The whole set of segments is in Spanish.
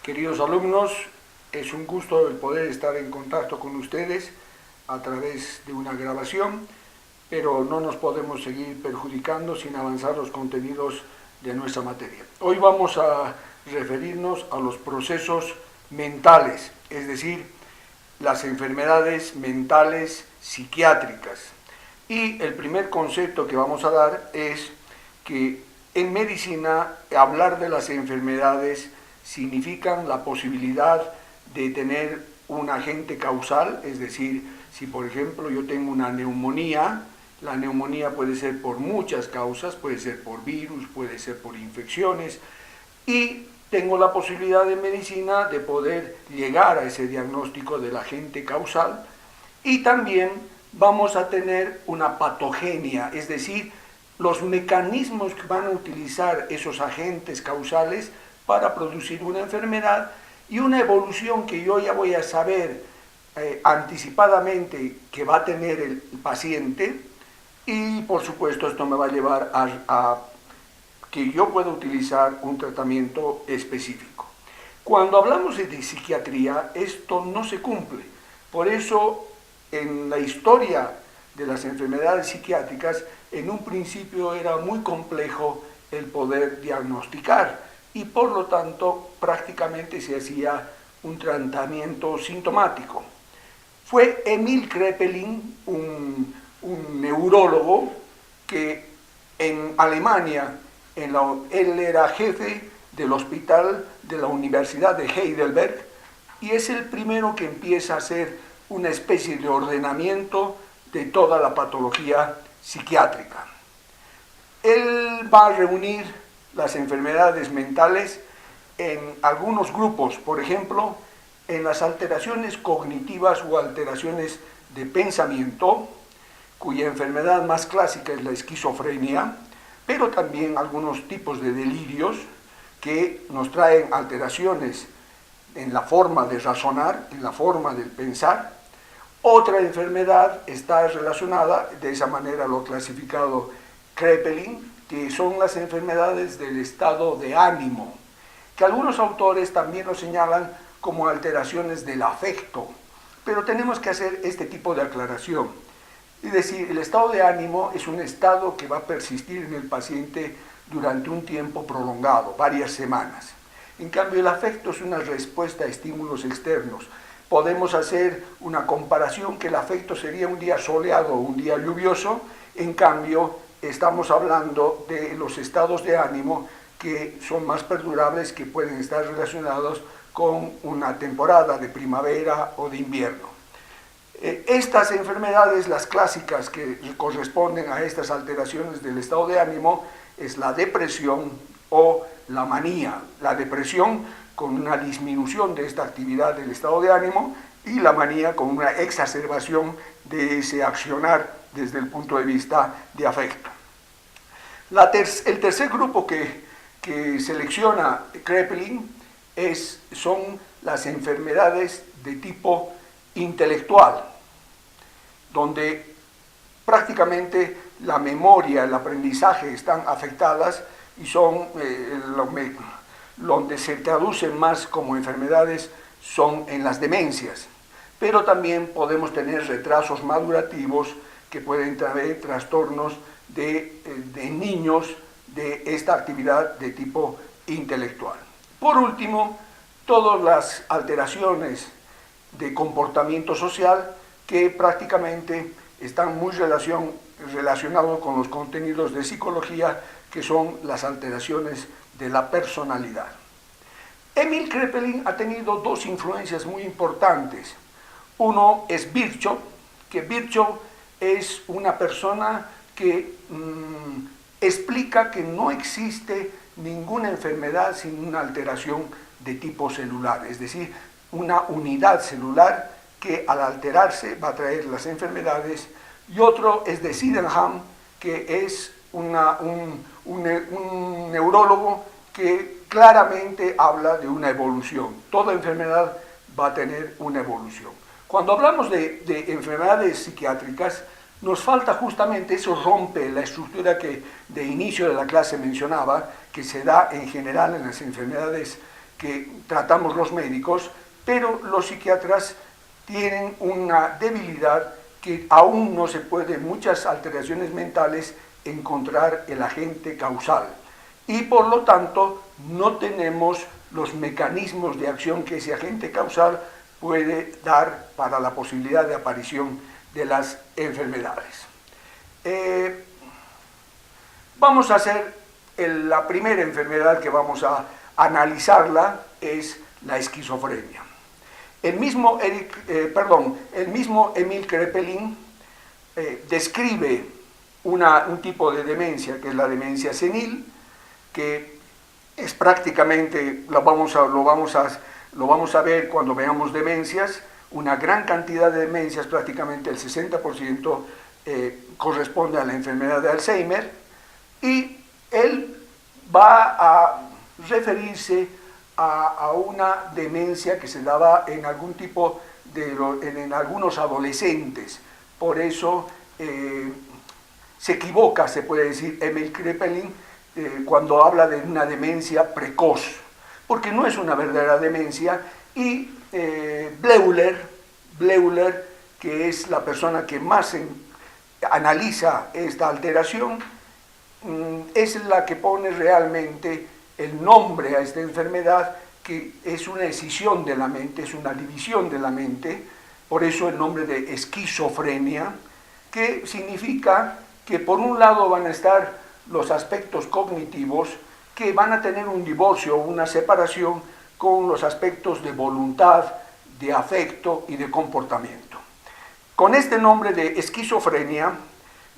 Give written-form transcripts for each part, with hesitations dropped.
Queridos alumnos, es un gusto el poder estar en contacto con ustedes a través de una grabación, pero no nos podemos seguir perjudicando sin avanzar los contenidos de nuestra materia. Hoy vamos a referirnos a los procesos mentales, es decir, las enfermedades mentales psiquiátricas. Y el primer concepto que vamos a dar es que en medicina hablar de las enfermedades significan la posibilidad de tener un agente causal, es decir, si por ejemplo yo tengo una neumonía, la neumonía puede ser por muchas causas, puede ser por virus, puede ser por infecciones, y tengo la posibilidad en medicina de poder llegar a ese diagnóstico del agente causal, y también vamos a tener una patogenia, es decir, los mecanismos que van a utilizar esos agentes causales para producir una enfermedad y una evolución que yo ya voy a saber anticipadamente que va a tener el paciente, y por supuesto esto me va a llevar a que yo pueda utilizar un tratamiento específico. Cuando hablamos de psiquiatría, esto no se cumple. Por eso, en la historia de las enfermedades psiquiátricas, en un principio era muy complejo el poder diagnosticar y por lo tanto prácticamente se hacía un tratamiento sintomático. Fue Emil Kraepelin, un neurólogo que en Alemania, él era jefe del hospital de la Universidad de Heidelberg, y es el primero que empieza a hacer una especie de ordenamiento de toda la patología psiquiátrica. Él va a reunir las enfermedades mentales en algunos grupos, por ejemplo, en las alteraciones cognitivas o alteraciones de pensamiento, cuya enfermedad más clásica es la esquizofrenia, pero también algunos tipos de delirios que nos traen alteraciones en la forma de razonar, en la forma de pensar. Otra enfermedad está relacionada, de esa manera lo ha clasificado Kraepelin, que son las enfermedades del estado de ánimo, que algunos autores también lo señalan como alteraciones del afecto, pero tenemos que hacer este tipo de aclaración. Es decir, el estado de ánimo es un estado que va a persistir en el paciente durante un tiempo prolongado, varias semanas. En cambio, el afecto es una respuesta a estímulos externos. Podemos hacer una comparación que el afecto sería un día soleado o un día lluvioso, en cambio, estamos hablando de los estados de ánimo que son más perdurables, que pueden estar relacionados con una temporada de primavera o de invierno. Estas enfermedades, las clásicas que corresponden a estas alteraciones del estado de ánimo, es la depresión o la manía. La depresión con una disminución de esta actividad del estado de ánimo y la manía con una exacerbación de ese accionar desde el punto de vista de afecto. El tercer grupo que selecciona Kraepelin son las enfermedades de tipo intelectual, donde prácticamente la memoria, el aprendizaje están afectadas y son donde se traducen más como enfermedades son en las demencias, pero también podemos tener retrasos madurativos que pueden traer trastornos de niños de esta actividad de tipo intelectual. Por último, todas las alteraciones de comportamiento social que prácticamente están muy relacionados con los contenidos de psicología, que son las alteraciones de la personalidad. Emil Kraepelin ha tenido dos influencias muy importantes. Uno es Virchow, que Virchow es una persona que explica que no existe ninguna enfermedad sin una alteración de tipo celular, es decir, una unidad celular que al alterarse va a traer las enfermedades. Y otro es de Sydenham, que es un neurólogo que claramente habla de una evolución. Toda enfermedad va a tener una evolución. Cuando hablamos de enfermedades psiquiátricas, nos falta justamente, eso rompe la estructura que de inicio de la clase mencionaba, que se da en general en las enfermedades que tratamos los médicos, pero los psiquiatras tienen una debilidad que aún no se puede, en muchas alteraciones mentales, encontrar el agente causal. Y por lo tanto, no tenemos los mecanismos de acción que ese agente causal puede dar para la posibilidad de aparición de las enfermedades. Vamos a hacer la primera enfermedad que vamos a analizarla, es la esquizofrenia. El mismo Emil Kraepelin describe un tipo de demencia, que es la demencia senil, que es prácticamente, lo vamos a ver cuando veamos demencias, una gran cantidad de demencias, prácticamente el 60% corresponde a la enfermedad de Alzheimer, y él va a referirse a una demencia que se daba en algún tipo en algunos adolescentes. Por eso se equivoca, se puede decir, Emil Kraepelin cuando habla de una demencia precoz, porque no es una verdadera demencia. Y Bleuler, que es la persona que más analiza esta alteración, es la que pone realmente el nombre a esta enfermedad, que es una escisión de la mente, es una división de la mente, por eso el nombre de esquizofrenia, que significa que por un lado van a estar los aspectos cognitivos, que van a tener un divorcio o una separación con los aspectos de voluntad, de afecto y de comportamiento. Con este nombre de esquizofrenia,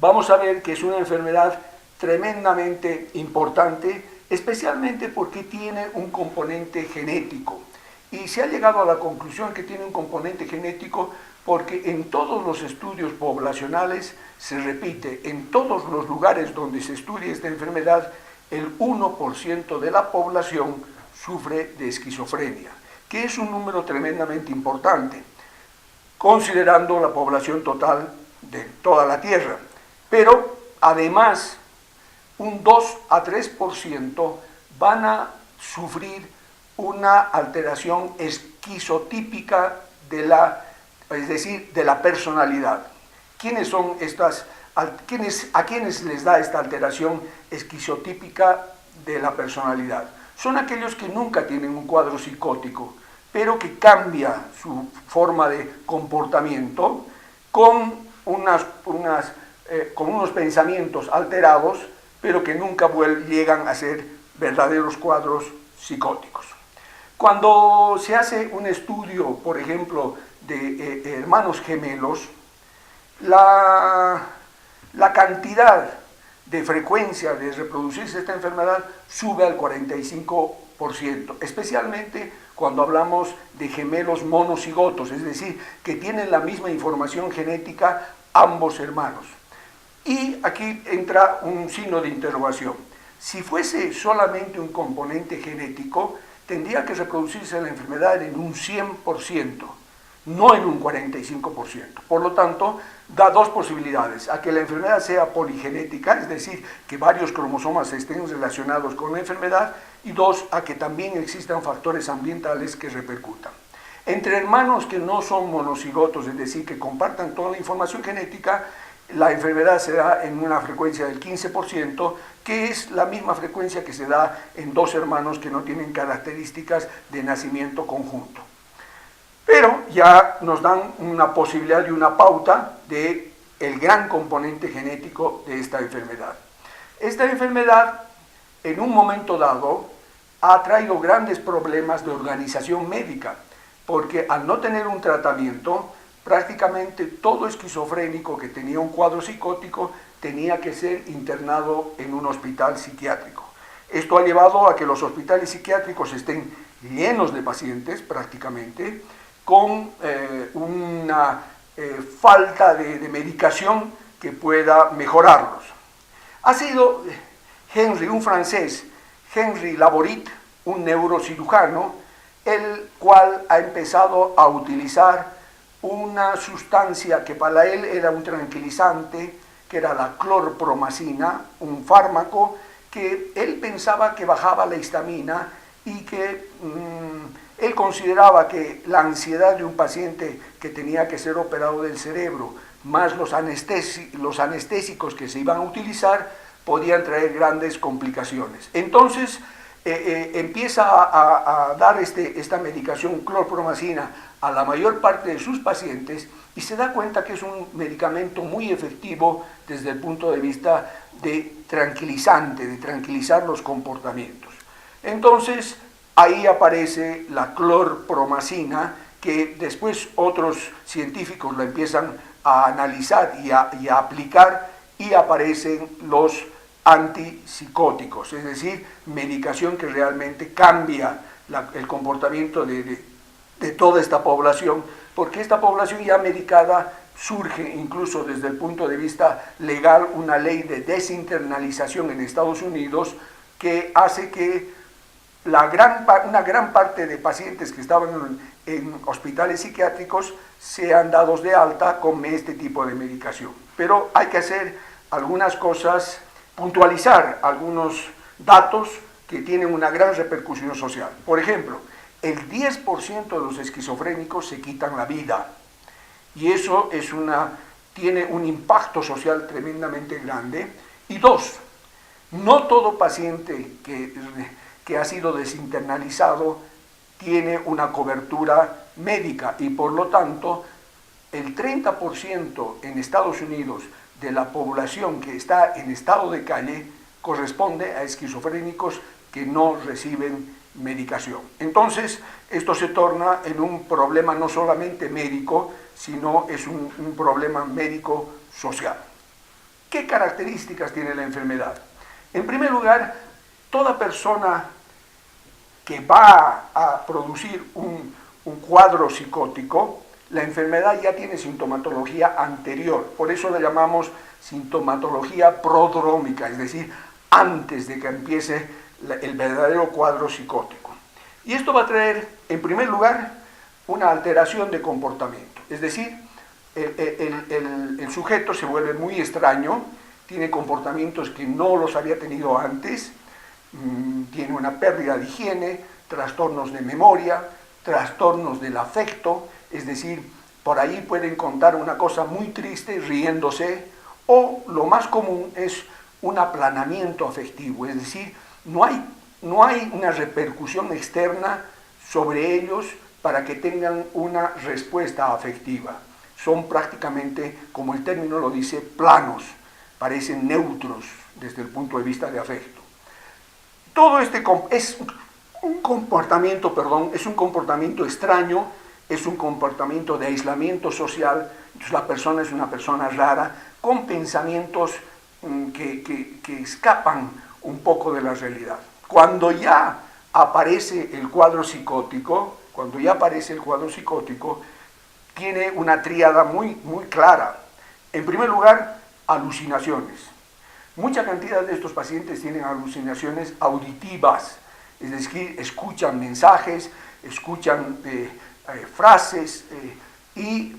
vamos a ver que es una enfermedad tremendamente importante, especialmente porque tiene un componente genético. Y se ha llegado a la conclusión que tiene un componente genético porque en todos los estudios poblacionales se repite, en todos los lugares donde se estudia esta enfermedad, el 1% de la población sufre de esquizofrenia, que es un número tremendamente importante, considerando la población total de toda la Tierra. Pero además, un 2 a 3% van a sufrir una alteración esquizotípica es decir, de la personalidad. ¿Quiénes son a quiénes les da esta alteración esquizotípica de la personalidad? Son aquellos que nunca tienen un cuadro psicótico, pero que cambia su forma de comportamiento con unos pensamientos alterados, pero que nunca llegan a ser verdaderos cuadros psicóticos. Cuando se hace un estudio, por ejemplo, de hermanos gemelos, la cantidad de frecuencia de reproducirse esta enfermedad sube al 45%, especialmente cuando hablamos de gemelos monocigotos, es decir, que tienen la misma información genética ambos hermanos. Y aquí entra un signo de interrogación. Si fuese solamente un componente genético, tendría que reproducirse la enfermedad en un 100%, no en un 45%. Por lo tanto, da dos posibilidades: a que la enfermedad sea poligenética, es decir, que varios cromosomas estén relacionados con la enfermedad, y dos, a que también existan factores ambientales que repercutan. Entre hermanos que no son monocigotos, es decir, que compartan toda la información genética, la enfermedad se da en una frecuencia del 15%, que es la misma frecuencia que se da en dos hermanos que no tienen características de nacimiento conjunto. Pero ya nos dan una posibilidad y una pauta de el gran componente genético de esta enfermedad. Esta enfermedad, en un momento dado, ha traído grandes problemas de organización médica, porque al no tener un tratamiento, prácticamente todo esquizofrénico que tenía un cuadro psicótico tenía que ser internado en un hospital psiquiátrico. Esto ha llevado a que los hospitales psiquiátricos estén llenos de pacientes, prácticamente, con una falta de medicación que pueda mejorarlos. Ha sido un francés, Henry Laborit, un neurocirujano, el cual ha empezado a utilizar una sustancia que para él era un tranquilizante, que era la clorpromazina, un fármaco que él pensaba que bajaba la histamina y que él consideraba que la ansiedad de un paciente que tenía que ser operado del cerebro, más los anestésicos que se iban a utilizar, podían traer grandes complicaciones. Entonces empieza a dar esta medicación clorpromazina a la mayor parte de sus pacientes y se da cuenta que es un medicamento muy efectivo desde el punto de vista de tranquilizante, de tranquilizar los comportamientos. Entonces ahí aparece la clorpromazina, que después otros científicos la empiezan a analizar y a aplicar, y aparecen los antipsicóticos, es decir, medicación que realmente cambia el comportamiento de toda esta población, porque esta población ya medicada surge incluso desde el punto de vista legal una ley de desinternalización en Estados Unidos que hace que una gran parte de pacientes que estaban en hospitales psiquiátricos sean dados de alta con este tipo de medicación. Pero hay que hacer algunas cosas, puntualizar algunos datos que tienen una gran repercusión social. Por ejemplo, el 10% de los esquizofrénicos se quitan la vida, y eso tiene un impacto social tremendamente grande. Y dos, no todo paciente que ha sido desinternalizado tiene una cobertura médica, y por lo tanto el 30% en Estados Unidos de la población que está en estado de calle corresponde a esquizofrénicos que no reciben medicación. Entonces esto se torna en un problema no solamente médico, sino es un problema médico-social. ¿Qué características tiene la enfermedad? En primer lugar, toda persona que va a producir un cuadro psicótico, la enfermedad ya tiene sintomatología anterior, por eso la llamamos sintomatología prodrómica, es decir, antes de que empiece el verdadero cuadro psicótico. Y esto va a traer, en primer lugar, una alteración de comportamiento, es decir, el sujeto se vuelve muy extraño, tiene comportamientos que no los había tenido antes, tiene una pérdida de higiene, trastornos de memoria, trastornos del afecto, es decir, por ahí pueden contar una cosa muy triste riéndose, o lo más común es un aplanamiento afectivo, es decir, no hay una repercusión externa sobre ellos para que tengan una respuesta afectiva. Son prácticamente, como el término lo dice, planos, parecen neutros desde el punto de vista de afecto. Todo este es un comportamiento extraño, es un comportamiento de aislamiento social. Entonces la persona es una persona rara, con pensamientos que escapan un poco de la realidad. Cuando ya aparece el cuadro psicótico, tiene una tríada muy clara. En primer lugar, alucinaciones. Mucha cantidad de estos pacientes tienen alucinaciones auditivas, es decir, escuchan mensajes, escuchan frases, y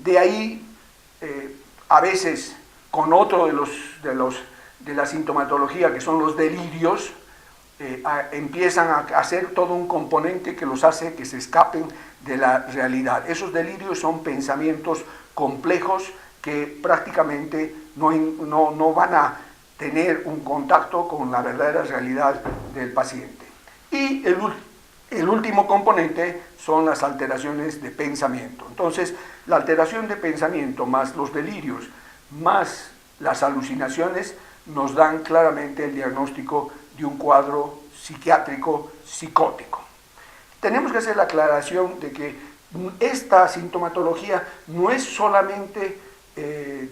de ahí a veces con otro de la sintomatología, que son los delirios, empiezan a hacer todo un componente que los hace que se escapen de la realidad. Esos delirios son pensamientos complejos que prácticamente no van a tener un contacto con la verdadera realidad del paciente. Y el último componente son las alteraciones de pensamiento. Entonces, la alteración de pensamiento más los delirios más las alucinaciones nos dan claramente el diagnóstico de un cuadro psiquiátrico psicótico. Tenemos que hacer la aclaración de que esta sintomatología no es solamente de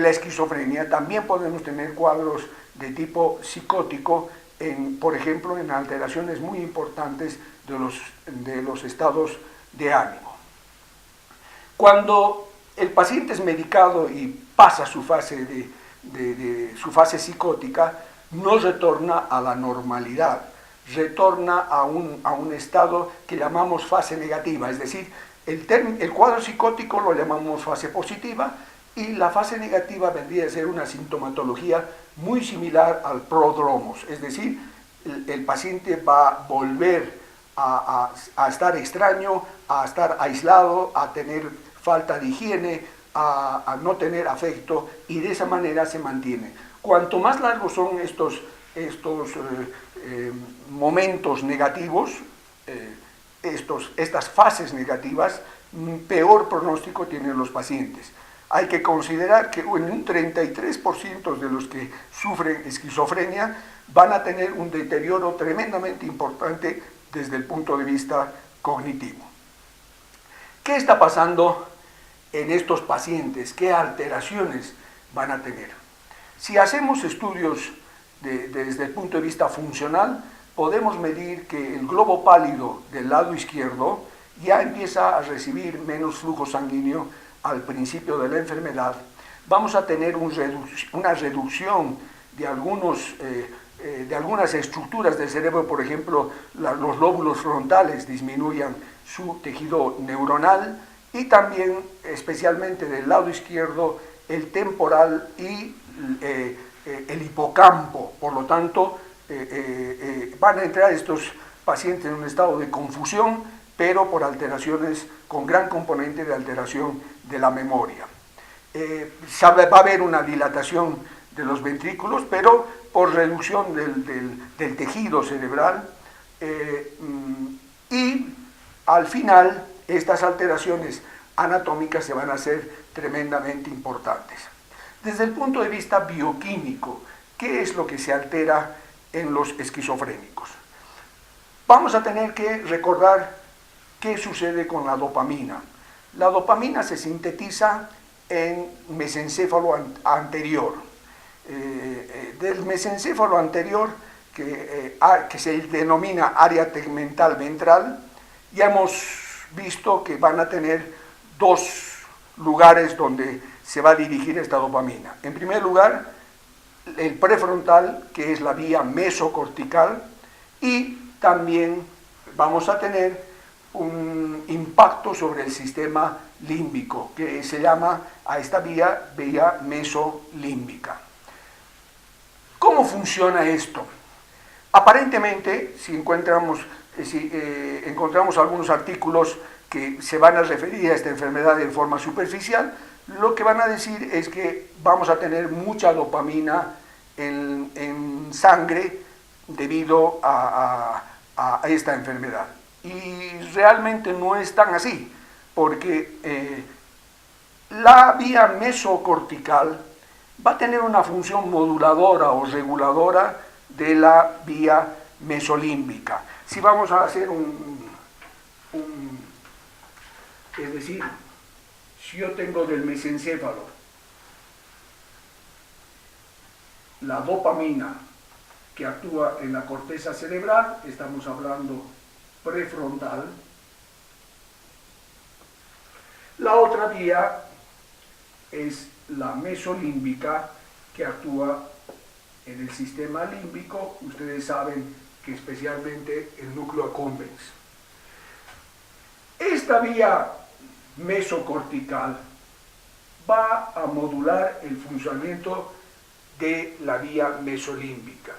la esquizofrenia, también podemos tener cuadros de tipo psicótico, por ejemplo, en alteraciones muy importantes de los estados de ánimo. Cuando el paciente es medicado y pasa su fase su fase psicótica, no retorna a la normalidad, retorna a un estado que llamamos fase negativa, es decir, el cuadro psicótico lo llamamos fase positiva, y la fase negativa vendría a ser una sintomatología muy similar al prodromos, es decir, el paciente va a volver a estar extraño, a estar aislado, a tener falta de higiene, a no tener afecto, y de esa manera se mantiene. Cuanto más largos son estos momentos negativos, estas fases negativas, peor pronóstico tienen los pacientes. Hay que considerar que en un 33% de los que sufren esquizofrenia van a tener un deterioro tremendamente importante desde el punto de vista cognitivo. ¿Qué está pasando en estos pacientes? ¿Qué alteraciones van a tener? Si hacemos estudios desde el punto de vista funcional, podemos medir que el globo pálido del lado izquierdo ya empieza a recibir menos flujo sanguíneo al principio de la enfermedad. Vamos a tener una reducción de algunas estructuras del cerebro, por ejemplo, los lóbulos frontales disminuyan su tejido neuronal, y también, especialmente del lado izquierdo, el temporal y el hipocampo. Por lo tanto, van a entrar estos pacientes en un estado de confusión, pero por alteraciones, con gran componente de alteración de la memoria. Va a haber una dilatación de los ventrículos, pero por reducción del tejido cerebral, y al final estas alteraciones anatómicas se van a hacer tremendamente importantes. Desde el punto de vista bioquímico, ¿qué es lo que se altera en los esquizofrénicos? Vamos a tener que recordar qué sucede con la dopamina. La dopamina se sintetiza en mesencéfalo anterior. Del mesencéfalo anterior, que se denomina área tegmental ventral, ya hemos visto que van a tener dos lugares donde se va a dirigir esta dopamina. En primer lugar, el prefrontal, que es la vía mesocortical, y también vamos a tener un impacto sobre el sistema límbico, que se llama a esta vía mesolímbica. ¿Cómo funciona esto? Aparentemente, si encontramos algunos artículos que se van a referir a esta enfermedad en forma superficial, lo que van a decir es que vamos a tener mucha dopamina en sangre debido a esta enfermedad. Y realmente no es tan así, porque la vía mesocortical va a tener una función moduladora o reguladora de la vía mesolímbica. Si vamos a hacer es decir, si yo tengo del mesencéfalo la dopamina que actúa en la corteza cerebral, estamos hablando prefrontal. La otra vía es la mesolímbica, que actúa en el sistema límbico. Ustedes saben que especialmente el núcleo accumbens. Esta vía mesocortical va a modular el funcionamiento de la vía mesolímbica.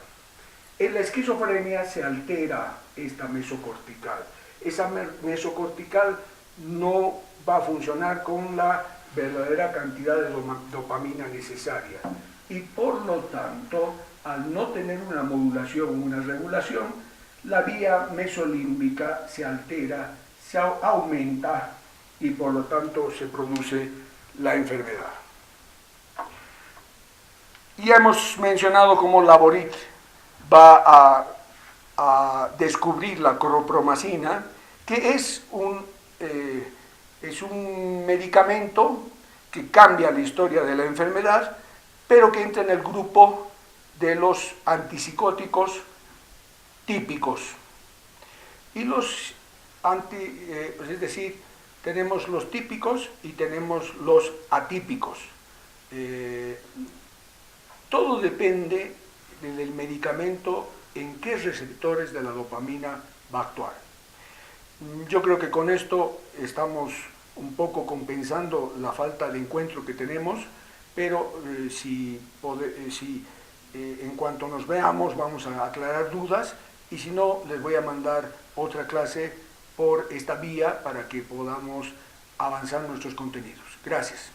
En la esquizofrenia se altera esta mesocortical. Esa mesocortical no va a funcionar con la verdadera cantidad de dopamina necesaria, y por lo tanto, al no tener una modulación, una regulación, la vía mesolímbica se altera, se aumenta, y por lo tanto se produce la enfermedad. Ya hemos mencionado cómo Laborit va a descubrir la clorpromazina, que es un medicamento que cambia la historia de la enfermedad, pero que entra en el grupo de los antipsicóticos típicos. Y es decir, tenemos los típicos y tenemos los atípicos. Todo depende del medicamento, en qué receptores de la dopamina va a actuar. Yo creo que con esto estamos un poco compensando la falta de encuentro que tenemos, pero si En cuanto nos veamos vamos a aclarar dudas y si no les voy a mandar otra clase por esta vía para que podamos avanzar nuestros contenidos. Gracias.